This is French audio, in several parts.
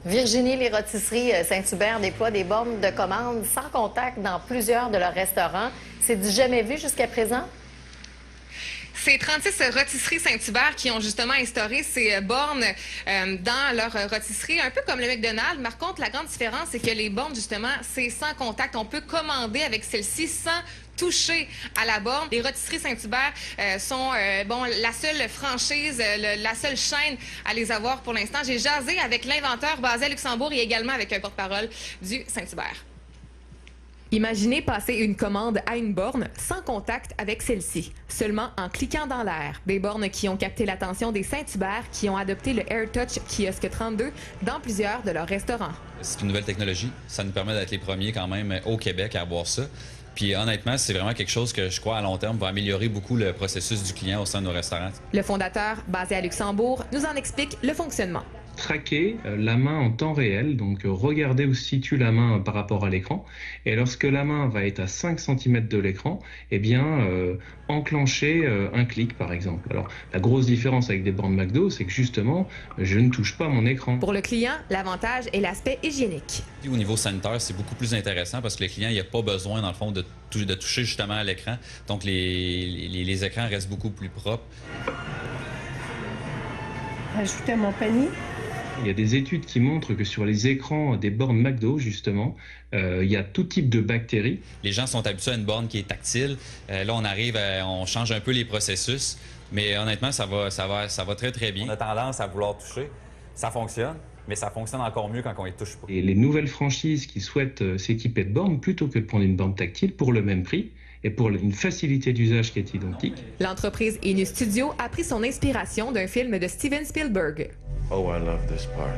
Virginie, les rôtisseries Saint-Hubert déploient des bornes de commande sans contact dans plusieurs de leurs restaurants. C'est du jamais vu jusqu'à présent? C'est 36 rôtisseries Saint-Hubert qui ont justement instauré ces bornes dans leur rôtisserie, un peu comme le McDonald's. Par contre, la grande différence, c'est que les bornes, justement, c'est sans contact. On peut commander avec celle-ci sans toucher à la borne. Les rôtisseries Saint-Hubert sont la seule franchise, la seule chaîne à les avoir pour l'instant. J'ai jasé avec l'inventeur basé à Luxembourg et également avec un porte-parole du Saint-Hubert. Imaginez passer une commande à une borne sans contact avec celle-ci, seulement en cliquant dans l'air. Des bornes qui ont capté l'attention des Saint-Hubert qui ont adopté le AirTouch Kiosque 32 dans plusieurs de leurs restaurants. C'est une nouvelle technologie. Ça nous permet d'être les premiers quand même au Québec à avoir ça. Puis honnêtement, c'est vraiment quelque chose que je crois à long terme va améliorer beaucoup le processus du client au sein de nos restaurants. Le fondateur, basé à Luxembourg, nous en explique le fonctionnement. Traquer la main en temps réel, donc regarder où se situe la main par rapport à l'écran. Et lorsque la main va être à 5 cm de l'écran, eh bien, enclencher un clic, par exemple. Alors, la grosse différence avec des bornes McDo, c'est que justement, je ne touche pas mon écran. Pour le client, l'avantage est l'aspect hygiénique. Puis, au niveau sanitaire, c'est beaucoup plus intéressant parce que le client, il n'a pas besoin, dans le fond, de toucher justement à l'écran. Donc, les écrans restent beaucoup plus propres. Ajouter à mon panier. Il y a des études qui montrent que sur les écrans des bornes McDo, justement, il y a tout type de bactéries. Les gens sont habitués à une borne qui est tactile. Là, on change un peu les processus, mais honnêtement, ça va très, très bien. On a tendance à vouloir toucher. Ça fonctionne, mais ça fonctionne encore mieux quand on ne les touche pas. Et les nouvelles franchises qui souhaitent s'équiper de bornes, plutôt que de prendre une borne tactile pour le même prix, et pour une facilité d'usage qui est identique. L'entreprise Inu Studio a pris son inspiration d'un film de Steven Spielberg. Oh, I love this part.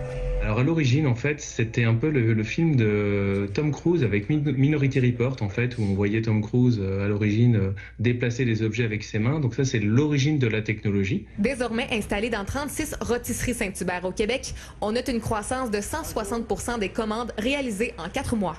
Alors à l'origine, en fait, c'était un peu le film de Tom Cruise avec Minority Report, en fait, où on voyait Tom Cruise à l'origine déplacer des objets avec ses mains. Donc ça, c'est l'origine de la technologie. Désormais installée dans 36 rôtisseries Saint-Hubert au Québec, on note une croissance de 160 % des commandes réalisées en 4 mois.